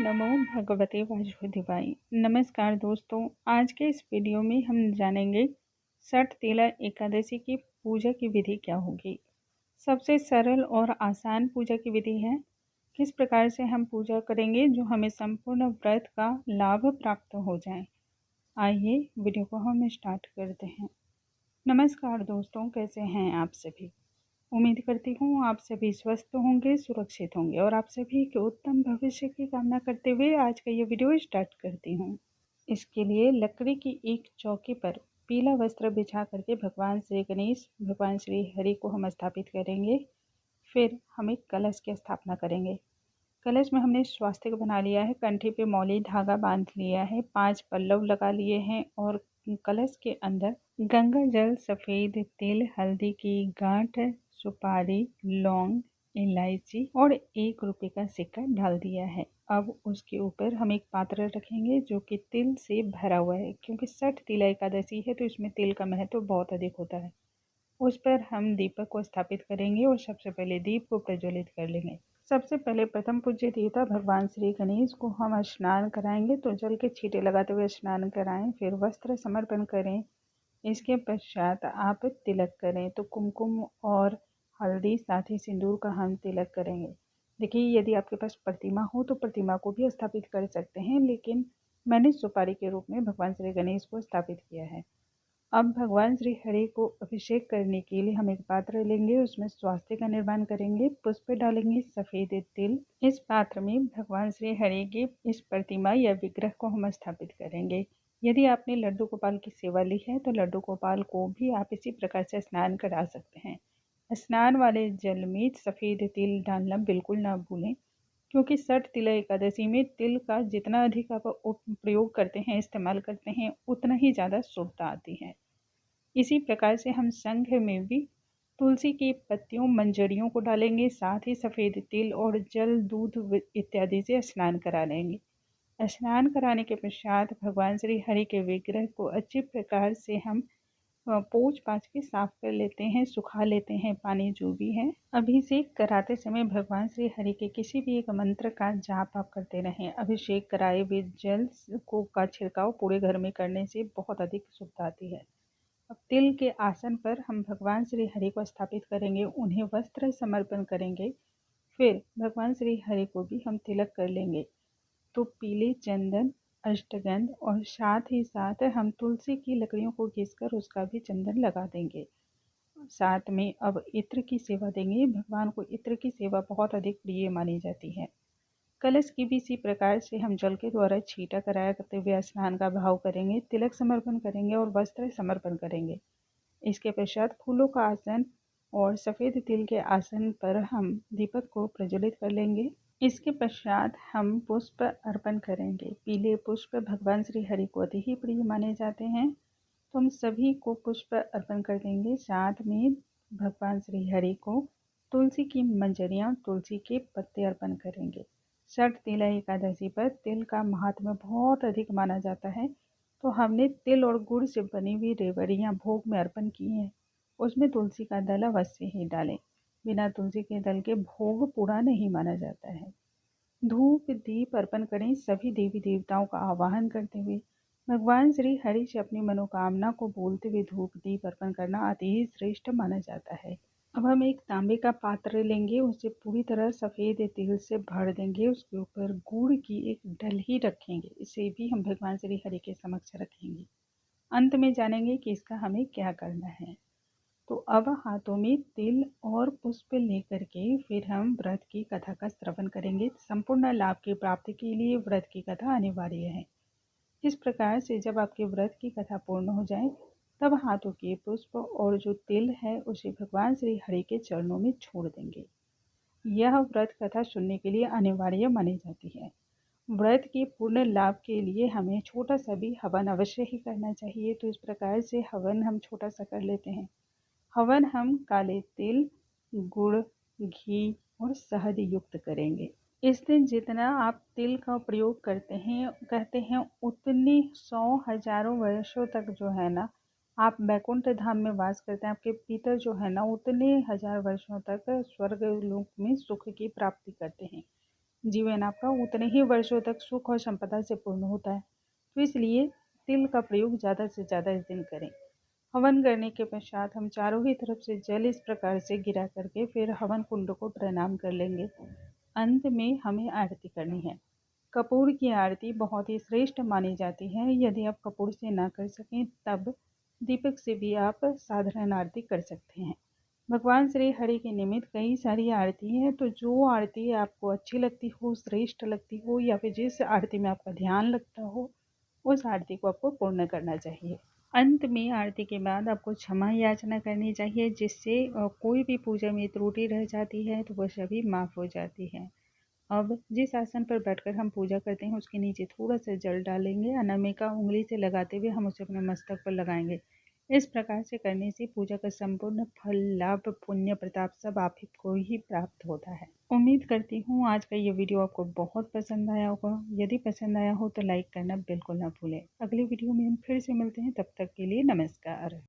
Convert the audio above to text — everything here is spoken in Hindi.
नमो भगवते वासुदेवाय। नमस्कार दोस्तों, आज के इस वीडियो में हम जानेंगे छठ तिला एकादशी की पूजा की विधि क्या होगी। सबसे सरल और आसान पूजा की विधि है। किस प्रकार से हम पूजा करेंगे जो हमें संपूर्ण व्रत का लाभ प्राप्त हो जाए। आइए वीडियो को हम स्टार्ट करते हैं। नमस्कार दोस्तों, कैसे हैं आप सभी। उम्मीद करती हूँ आप सभी स्वस्थ होंगे, सुरक्षित होंगे और आप सभी के उत्तम भविष्य की कामना करते हुए आज का ये वीडियो स्टार्ट करती हूँ। इसके लिए लकड़ी की एक चौकी पर पीला वस्त्र बिछा करके भगवान श्री गणेश, भगवान श्री हरि को हम स्थापित करेंगे। फिर हम एक कलश की स्थापना करेंगे। कलश में हमने स्वास्तिक बना लिया है, कंठी पे मौली धागा बांध लिया है, 5 पल्लव लगा लिए हैं और कलश के अंदर गंगा जल, सफ़ेद तिल, हल्दी की गांठ, सुपारी, लौंग, इलायची और 1 रुपये का सिक्का डाल दिया है। अब उसके ऊपर हम एक पात्र रखेंगे जो कि तिल से भरा हुआ है, क्योंकि छठ तिला एकादशी है तो इसमें तिल का महत्व बहुत अधिक होता है। उस पर हम दीपक को स्थापित करेंगे और सबसे पहले दीप को प्रज्वलित कर लेंगे। सबसे पहले प्रथम पूज्य देवता भगवान श्री गणेश को हम स्नान कराएंगे, तो जल के छींटे लगाते हुए स्नान कराएं, फिर वस्त्र समर्पण करें। इसके पश्चात आप तिलक करें, तो कुमकुम और हल्दी साथ ही सिंदूर का हम तिलक करेंगे। देखिए, यदि आपके पास प्रतिमा हो तो प्रतिमा को भी स्थापित कर सकते हैं, लेकिन मैंने सुपारी के रूप में भगवान श्री गणेश को स्थापित किया है। अब भगवान श्री हरि को अभिषेक करने के लिए हम एक पात्र लेंगे, उसमें स्वास्तिक का निर्माण करेंगे, पुष्प डालेंगे, सफेद तिल। इस पात्र में भगवान श्री हरि की इस प्रतिमा या विग्रह को हम स्थापित करेंगे। यदि आपने लड्डू गोपाल की सेवा ली है तो लड्डू गोपाल को भी आप इसी प्रकार से स्नान करा सकते हैं। स्नान वाले जल में सफेद तिल डालना बिल्कुल ना भूलें, क्योंकि छठ तिला एकादशी में तिल का जितना अधिक आप प्रयोग करते हैं, इस्तेमाल करते हैं, उतना ही ज़्यादा शुभता आती है। इसी प्रकार से हम संघ में भी तुलसी की पत्तियों, मंजरियों को डालेंगे, साथ ही सफ़ेद तिल और जल, दूध इत्यादि से स्नान करा लेंगे। स्नान कराने के पश्चात भगवान श्री हरि के विग्रह को अच्छी प्रकार से हम पोंछ पाछ के साफ कर लेते हैं, सुखा लेते हैं, पानी जो भी है। अभिषेक कराते समय भगवान श्री हरि के किसी भी एक मंत्र का जाप आप करते रहें। अभिषेक कराए हुए जल को का छिड़काव पूरे घर में करने से बहुत अधिक शुभता आती है। अब तिल के आसन पर हम भगवान श्री हरि को स्थापित करेंगे, उन्हें वस्त्र समर्पण करेंगे। फिर भगवान श्री हरि को भी हम तिलक कर लेंगे, तो पीले चंदन, अष्टगंध और साथ ही साथ हम तुलसी की लकड़ियों को घिसकर उसका भी चंदन लगा देंगे। साथ में अब इत्र की सेवा देंगे। भगवान को इत्र की सेवा बहुत अधिक प्रिय मानी जाती है। कलश की भी इसी प्रकार से हम जल के द्वारा छींटा कराया करते हुए स्नान का भाव करेंगे, तिलक समर्पण करेंगे और वस्त्र समर्पण करेंगे। इसके पश्चात फूलों का आसन और सफ़ेद तिल के आसन पर हम दीपक को प्रज्वलित कर लेंगे। इसके पश्चात हम पुष्प अर्पण करेंगे। पीले पुष्प भगवान श्री हरि को अति ही प्रिय माने जाते हैं, तो हम सभी को पुष्प अर्पण कर देंगे। साथ में भगवान श्री हरि को तुलसी की मंजरियाँ, तुलसी के पत्ते अर्पण करेंगे। छठ तिला एकादशी पर तिल का महात्म्य बहुत अधिक माना जाता है, तो हमने तिल और गुड़ से बनी हुई रेवड़ियाँ भोग में अर्पण की हैं। उसमें तुलसी का दल अवश्य ही डालें। बिना तुलसी के दल के भोग पूरा नहीं माना जाता है। धूप दीप अर्पण करें, सभी देवी देवताओं का आवाहन करते हुए। भगवान श्री हरि से अपनी मनोकामना को बोलते हुए धूप दीप अर्पण करना अति ही श्रेष्ठ माना जाता है। अब हम एक तांबे का पात्र लेंगे, उसे पूरी तरह सफ़ेद तिल से भर देंगे, उसके ऊपर गुड़ की एक डलही रखेंगे, इसे भी हम भगवान श्री हरि के समक्ष रखेंगे। अंत में जानेंगे कि इसका हमें क्या करना है। तो अब हाथों में तिल और पुष्प लेकर के फिर हम व्रत की कथा का श्रवण करेंगे। संपूर्ण लाभ की प्राप्ति के लिए व्रत की कथा अनिवार्य है। इस प्रकार से जब आपके व्रत की कथा पूर्ण हो जाए, तब हाथों के पुष्प और जो तिल है उसे भगवान श्री हरि के चरणों में छोड़ देंगे। यह व्रत कथा सुनने के लिए अनिवार्य मानी जाती है। व्रत के पूर्ण लाभ के लिए हमें छोटा सा भी हवन अवश्य ही करना चाहिए। तो इस प्रकार से हवन हम छोटा सा कर लेते हैं। हवन हम काले तिल, गुड़, घी और शहद युक्त करेंगे। इस दिन जितना आप तिल का प्रयोग कहते हैं उतनी 100 हजारों वर्षों तक जो है ना, आप बैकुंठ धाम में वास करते हैं। आपके पितर जो है ना, उतने 1000 वर्षों तक स्वर्ग लोक में सुख की प्राप्ति करते हैं। जीवन आपका उतने ही वर्षों तक सुख और संपदा से पूर्ण होता है। तो इसलिए तिल का प्रयोग ज़्यादा से ज़्यादा इस दिन करें। हवन करने के पश्चात हम चारों ही तरफ से जल इस प्रकार से गिरा करके फिर हवन कुंड को प्रणाम कर लेंगे। अंत में हमें आरती करनी है। कपूर की आरती बहुत ही श्रेष्ठ मानी जाती है। यदि आप कपूर से ना कर सकें तब दीपक से भी आप साधारण आरती कर सकते हैं। भगवान श्री हरि के निमित्त कई सारी आरती हैं, तो जो आरती आपको अच्छी लगती हो, श्रेष्ठ लगती हो या फिर जिस आरती में आपका ध्यान लगता हो, उस आरती को आपको पूर्ण करना चाहिए। अंत में आरती के बाद आपको क्षमा याचना करनी चाहिए, जिससे कोई भी पूजा में त्रुटि रह जाती है तो वह सभी माफ़ हो जाती है। अब जिस आसन पर बैठकर हम पूजा करते हैं उसके नीचे थोड़ा सा जल डालेंगे। अनामिका उंगली से लगाते हुए हम उसे अपने मस्तक पर लगाएंगे। इस प्रकार से करने से पूजा का संपूर्ण फल, लाभ, पुण्य, प्रताप सब आप ही को ही प्राप्त होता है। उम्मीद करती हूँ आज का ये वीडियो आपको बहुत पसंद आया होगा। यदि पसंद आया हो तो लाइक करना बिल्कुल ना भूलें। अगली वीडियो में हम फिर से मिलते हैं, तब तक के लिए नमस्कार।